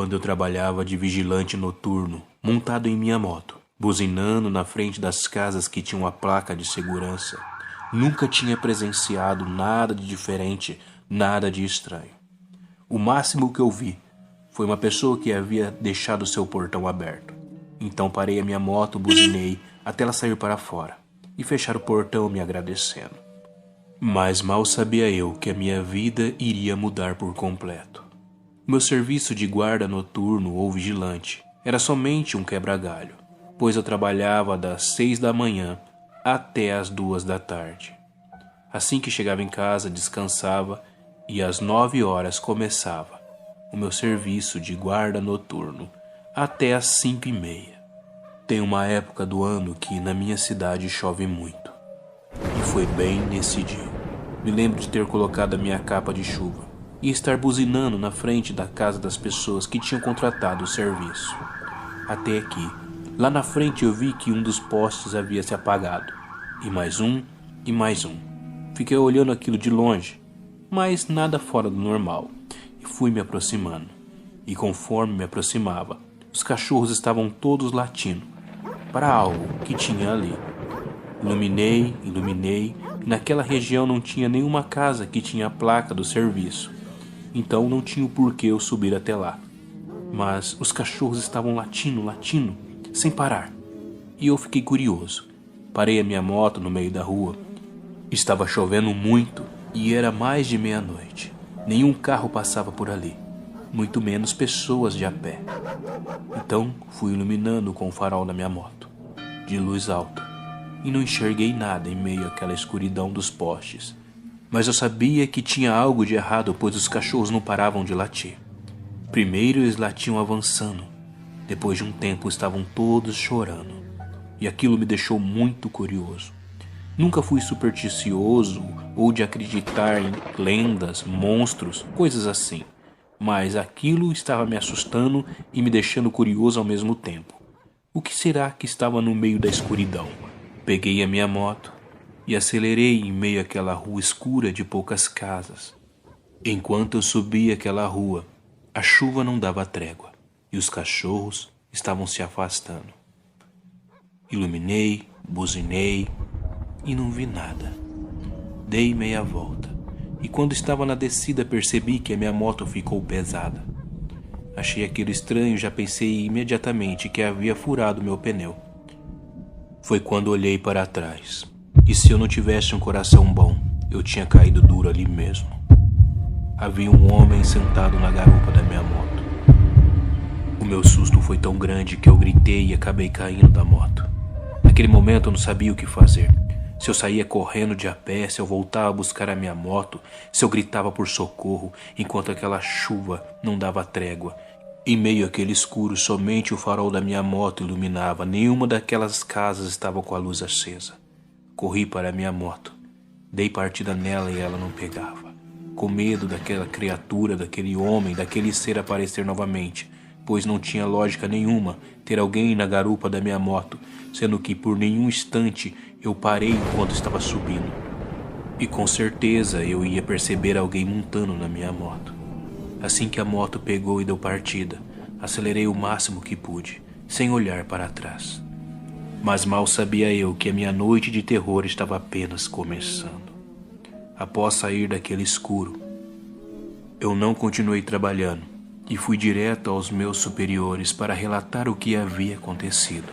quando eu trabalhava de vigilante noturno, montado em minha moto, buzinando na frente das casas que tinham a placa de segurança. Nunca tinha presenciado nada de diferente, nada de estranho. O máximo que eu vi foi uma pessoa que havia deixado seu portão aberto. Então parei a minha moto, buzinei até ela sair para fora e fechar o portão me agradecendo. Mas mal sabia eu que a minha vida iria mudar por completo. Meu serviço de guarda noturno ou vigilante era somente um quebra-galho, pois eu trabalhava das 6 da manhã até as 2 da tarde. Assim que chegava em casa, descansava e às 9 horas começava o meu serviço de guarda noturno até às 5h30. Tem uma época do ano que na minha cidade chove muito. E foi bem nesse dia. Me lembro de ter colocado a minha capa de chuva e estar buzinando na frente da casa das pessoas que tinham contratado o serviço. Até que, lá na frente eu vi que um dos postes havia se apagado. E mais um, e mais um. Fiquei olhando aquilo de longe, mas nada fora do normal. E fui me aproximando. E conforme me aproximava, os cachorros estavam todos latindo para algo que tinha ali. Iluminei, e naquela região não tinha nenhuma casa que tinha a placa do serviço. Então não tinha o porquê eu subir até lá. Mas os cachorros estavam latindo, sem parar. E eu fiquei curioso. Parei a minha moto no meio da rua. Estava chovendo muito e era mais de meia-noite. Nenhum carro passava por ali, muito menos pessoas de a pé. Então fui iluminando com o farol da minha moto, de luz alta, e não enxerguei nada em meio àquela escuridão dos postes. Mas eu sabia que tinha algo de errado, pois os cachorros não paravam de latir. Primeiro eles latiam avançando, depois de um tempo estavam todos chorando, e aquilo me deixou muito curioso. Nunca fui supersticioso ou de acreditar em lendas, monstros, coisas assim, mas aquilo estava me assustando e me deixando curioso ao mesmo tempo. O que será que estava no meio da escuridão? Peguei a minha moto e acelerei em meio àquela rua escura de poucas casas. Enquanto eu subia aquela rua, a chuva não dava trégua e os cachorros estavam se afastando. Iluminei, buzinei e não vi nada. Dei meia volta e quando estava na descida percebi que a minha moto ficou pesada. Achei aquilo estranho e já pensei imediatamente que havia furado meu pneu. Foi quando olhei para trás. E se eu não tivesse um coração bom, eu tinha caído duro ali mesmo. Havia um homem sentado na garupa da minha moto. O meu susto foi tão grande que eu gritei e acabei caindo da moto. Naquele momento eu não sabia o que fazer. Se eu saía correndo de a pé, se eu voltava a buscar a minha moto, se eu gritava por socorro, enquanto aquela chuva não dava trégua. Em meio àquele escuro, somente o farol da minha moto iluminava. Nenhuma daquelas casas estava com a luz acesa. Corri para a minha moto. Dei partida nela e ela não pegava. Com medo daquela criatura, daquele homem, daquele ser aparecer novamente, pois não tinha lógica nenhuma ter alguém na garupa da minha moto, sendo que por nenhum instante eu parei enquanto estava subindo. E com certeza eu ia perceber alguém montando na minha moto. Assim que a moto pegou e deu partida, acelerei o máximo que pude, sem olhar para trás. Mas mal sabia eu que a minha noite de terror estava apenas começando. Após sair daquele escuro, eu não continuei trabalhando e fui direto aos meus superiores para relatar o que havia acontecido.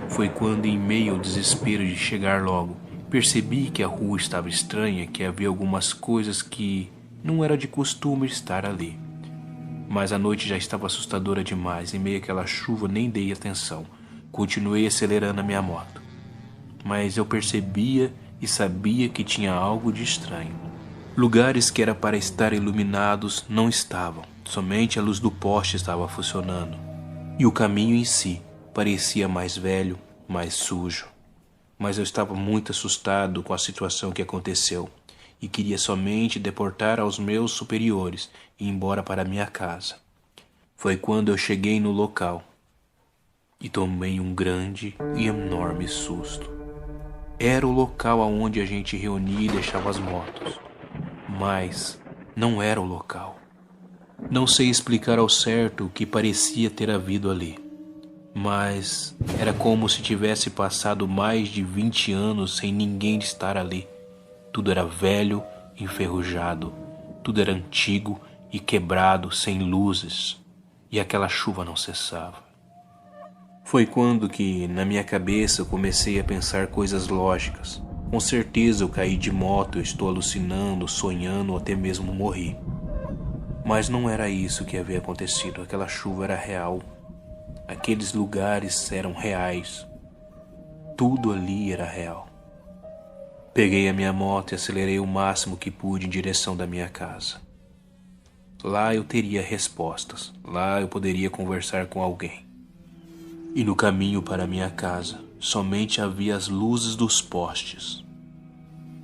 Foi quando, em meio ao desespero de chegar logo, percebi que a rua estava estranha, que havia algumas coisas que não era de costume estar ali. Mas a noite já estava assustadora demais, em meio àquela chuva nem dei atenção. Continuei acelerando a minha moto. Mas eu percebia e sabia que tinha algo de estranho. Lugares que era para estar iluminados não estavam. Somente a luz do poste estava funcionando. E o caminho em si parecia mais velho, mais sujo. Mas eu estava muito assustado com a situação que aconteceu e queria somente deportar aos meus superiores e ir embora para minha casa. Foi quando eu cheguei no local e tomei um grande e enorme susto. Era o local onde a gente reunia e deixava as motos, mas não era o local. Não sei explicar ao certo o que parecia ter havido ali, mas era como se tivesse passado mais de 20 anos sem ninguém estar ali. Tudo era velho, enferrujado, tudo era antigo e quebrado, sem luzes, e aquela chuva não cessava. Foi quando que, na minha cabeça, eu comecei a pensar coisas lógicas. Com certeza eu caí de moto, eu estou alucinando, sonhando ou até mesmo morri. Mas não era isso que havia acontecido, aquela chuva era real. Aqueles lugares eram reais. Tudo ali era real. Peguei a minha moto e acelerei o máximo que pude em direção da minha casa. Lá eu teria respostas, lá eu poderia conversar com alguém. E no caminho para minha casa, somente havia as luzes dos postes.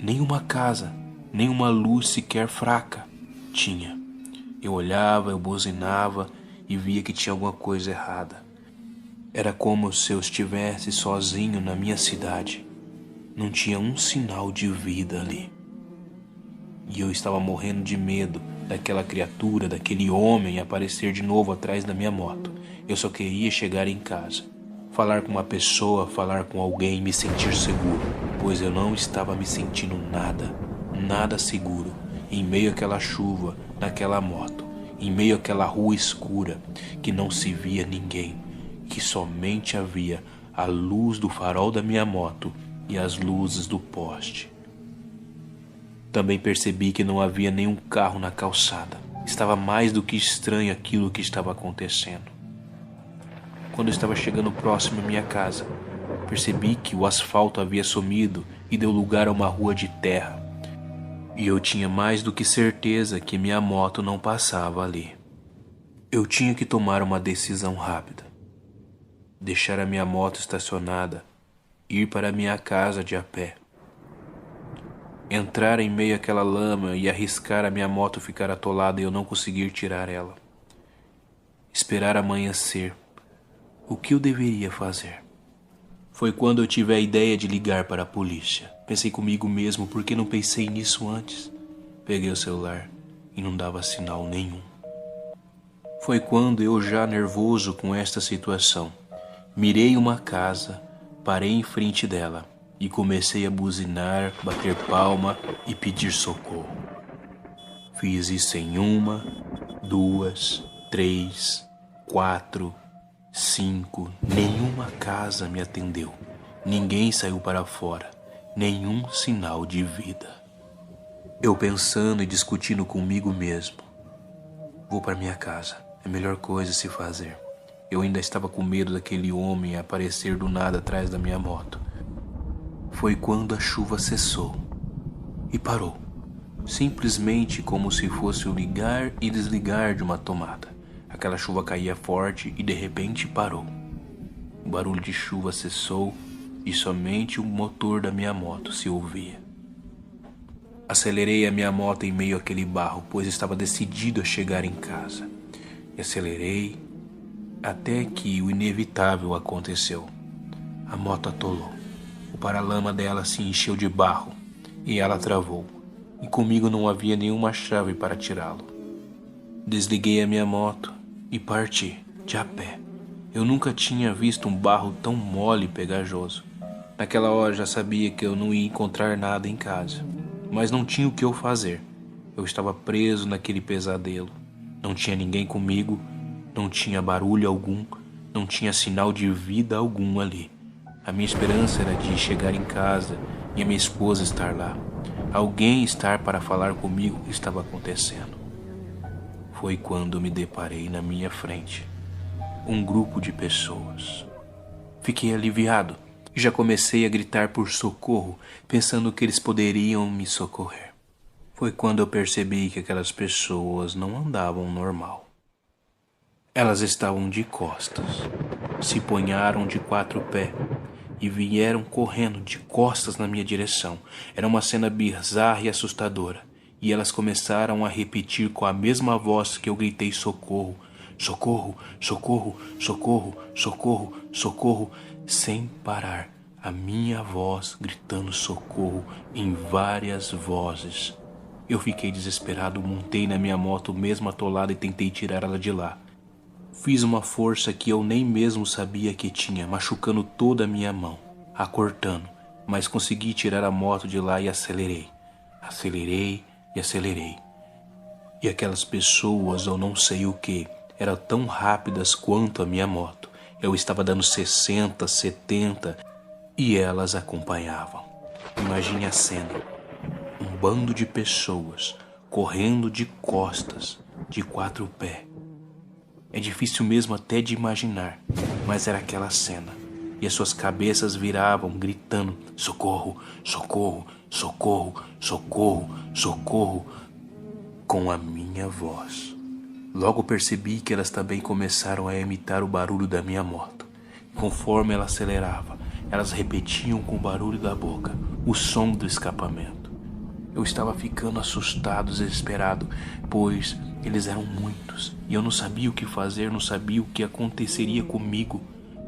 Nenhuma casa, nenhuma luz sequer fraca tinha. Eu olhava, eu buzinava e via que tinha alguma coisa errada. Era como se eu estivesse sozinho na minha cidade. Não tinha um sinal de vida ali. E eu estava morrendo de medo daquela criatura, daquele homem aparecer de novo atrás da minha moto. Eu só queria chegar em casa, falar com uma pessoa, falar com alguém e me sentir seguro, pois eu não estava me sentindo nada seguro, em meio àquela chuva, naquela moto, em meio àquela rua escura, que não se via ninguém, que somente havia a luz do farol da minha moto e as luzes do poste. Também percebi que não havia nenhum carro na calçada. Estava mais do que estranho aquilo que estava acontecendo. Quando eu estava chegando próximo à minha casa, percebi que o asfalto havia sumido e deu lugar a uma rua de terra. E eu tinha mais do que certeza que minha moto não passava ali. Eu tinha que tomar uma decisão rápida. Deixar a minha moto estacionada, ir para minha casa de a pé. Entrar em meio àquela lama e arriscar a minha moto ficar atolada e eu não conseguir tirar ela. Esperar amanhecer. O que eu deveria fazer? Foi quando eu tive a ideia de ligar para a polícia. Pensei comigo mesmo, por que não pensei nisso antes? Peguei o celular e não dava sinal nenhum. Foi quando eu, já nervoso com esta situação, mirei uma casa, parei em frente dela e comecei a buzinar, bater palma e pedir socorro. Fiz isso em 1, 2, 3, 4, 5. Nenhuma casa me atendeu. Ninguém saiu para fora. Nenhum sinal de vida. Eu pensando e discutindo comigo mesmo. Vou para minha casa. É a melhor coisa a se fazer. Eu ainda estava com medo daquele homem aparecer do nada atrás da minha moto. Foi quando a chuva cessou e parou, simplesmente como se fosse o ligar e desligar de uma tomada. Aquela chuva caía forte e de repente parou. O barulho de chuva cessou e somente o motor da minha moto se ouvia. Acelerei a minha moto em meio àquele barro, pois estava decidido a chegar em casa. E acelerei até que o inevitável aconteceu. A moto atolou. O paralama dela se encheu de barro e ela travou, e comigo não havia nenhuma chave para tirá-lo. Desliguei a minha moto e parti, de a pé. Eu nunca tinha visto um barro tão mole e pegajoso. Naquela hora já sabia que eu não ia encontrar nada em casa, mas não tinha o que eu fazer. Eu estava preso naquele pesadelo. Não tinha ninguém comigo, não tinha barulho algum, não tinha sinal de vida algum ali. A minha esperança era de chegar em casa e a minha esposa estar lá. Alguém estar para falar comigo o que estava acontecendo. Foi quando me deparei na minha frente um grupo de pessoas. Fiquei aliviado e já comecei a gritar por socorro, pensando que eles poderiam me socorrer. Foi quando eu percebi que aquelas pessoas não andavam normal. Elas estavam de costas, se ponharam de 4 pés e vieram correndo de costas na minha direção. Era uma cena bizarra e assustadora, e elas começaram a repetir com a mesma voz que eu gritei socorro, socorro, socorro, socorro, socorro, socorro, sem parar. A minha voz gritando socorro em várias vozes. Eu fiquei desesperado, montei na minha moto mesmo atolada e tentei tirar ela de lá. Fiz uma força que eu nem mesmo sabia que tinha, machucando toda a minha mão, a cortando, mas consegui tirar a moto de lá e acelerei. Acelerei e acelerei. E aquelas pessoas, ou não sei o que, eram tão rápidas quanto a minha moto. Eu estava dando 60, 70 e elas acompanhavam. Imagine a cena. Um bando de pessoas correndo de costas, de 4 pés. É difícil mesmo até de imaginar, mas era aquela cena. E as suas cabeças viravam, gritando: socorro, socorro, socorro, socorro, socorro, com a minha voz. Logo percebi que elas também começaram a imitar o barulho da minha moto. Conforme ela acelerava, elas repetiam com o barulho da boca o som do escapamento. Eu estava ficando assustado, desesperado, pois eles eram muitos e eu não sabia o que fazer, não sabia o que aconteceria comigo.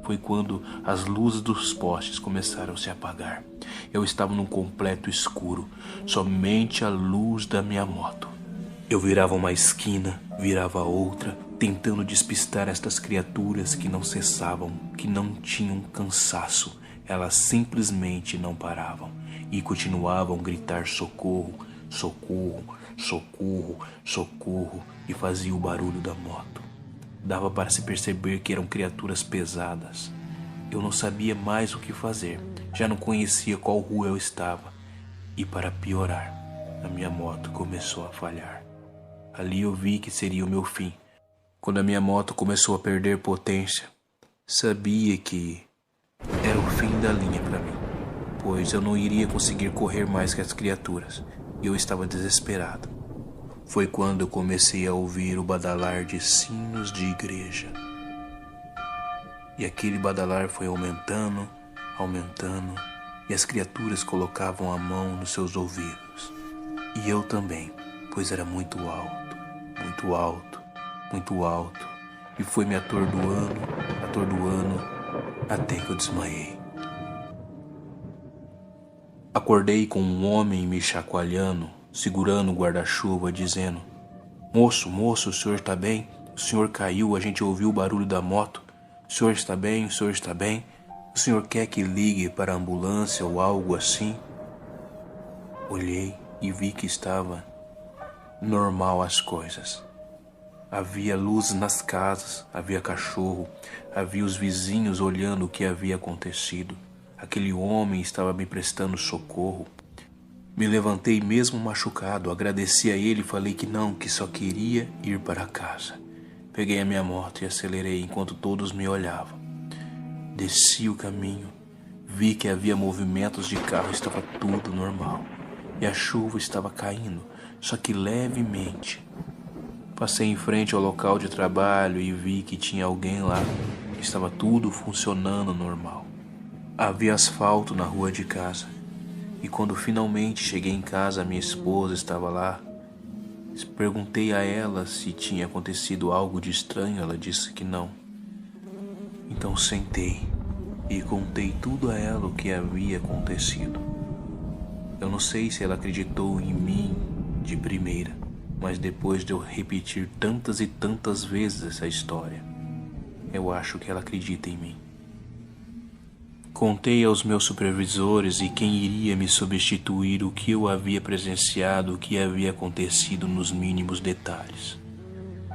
Foi quando as luzes dos postes começaram a se apagar. Eu estava num completo escuro, somente a luz da minha moto. Eu virava uma esquina, virava outra, tentando despistar estas criaturas que não cessavam, que não tinham cansaço. Elas simplesmente não paravam e continuavam a gritar socorro, socorro, socorro, socorro, e fazia o barulho da moto. Dava para se perceber que eram criaturas pesadas. Eu não sabia mais o que fazer, já não conhecia qual rua eu estava. E para piorar, a minha moto começou a falhar. Ali eu vi que seria o meu fim. Quando a minha moto começou a perder potência, sabia que era o fim da linha para mim, pois eu não iria conseguir correr mais que as criaturas, e eu estava desesperado. Foi quando eu comecei a ouvir o badalar de sinos de igreja. E aquele badalar foi aumentando, aumentando, e as criaturas colocavam a mão nos seus ouvidos. E eu também, pois era muito alto, muito alto, muito alto, e foi me atordoando, até que eu desmaiei. Acordei com um homem me chacoalhando, segurando o guarda-chuva, dizendo: moço, o senhor está bem? O senhor caiu, a gente ouviu o barulho da moto. O senhor está bem? O senhor está bem? O senhor quer que ligue para a ambulância ou algo assim? Olhei e vi que estava normal as coisas. Havia luz nas casas, havia cachorro, havia os vizinhos olhando o que havia acontecido. Aquele homem estava me prestando socorro. Me levantei mesmo machucado, agradeci a ele e falei que não, que só queria ir para casa. Peguei a minha moto e acelerei enquanto todos me olhavam. Desci o caminho, vi que havia movimentos de carro, estava tudo normal. E a chuva estava caindo, só que levemente. Passei em frente ao local de trabalho e vi que tinha alguém lá. Estava tudo funcionando normal. Havia asfalto na rua de casa. E quando finalmente cheguei em casa, minha esposa estava lá. Perguntei a ela se tinha acontecido algo de estranho. Ela disse que não. Então sentei e contei tudo a ela o que havia acontecido. Eu não sei se ela acreditou em mim de primeira, mas depois de eu repetir tantas e tantas vezes essa história, eu acho que ela acredita em mim. Contei aos meus supervisores e quem iria me substituir o que eu havia presenciado, o que havia acontecido nos mínimos detalhes.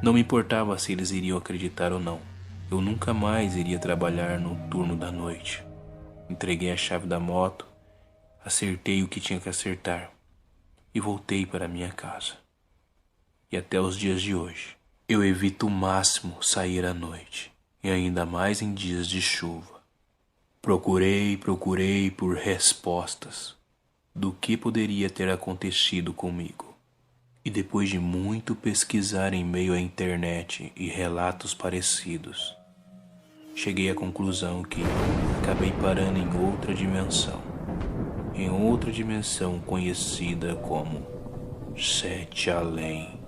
Não me importava se eles iriam acreditar ou não. Eu nunca mais iria trabalhar no turno da noite. Entreguei a chave da moto, acertei o que tinha que acertar e voltei para minha casa. E até os dias de hoje, eu evito o máximo sair à noite, e ainda mais em dias de chuva. Procurei por respostas do que poderia ter acontecido comigo. E depois de muito pesquisar em meio à internet e relatos parecidos, cheguei à conclusão que acabei parando em outra dimensão conhecida como Sete Além.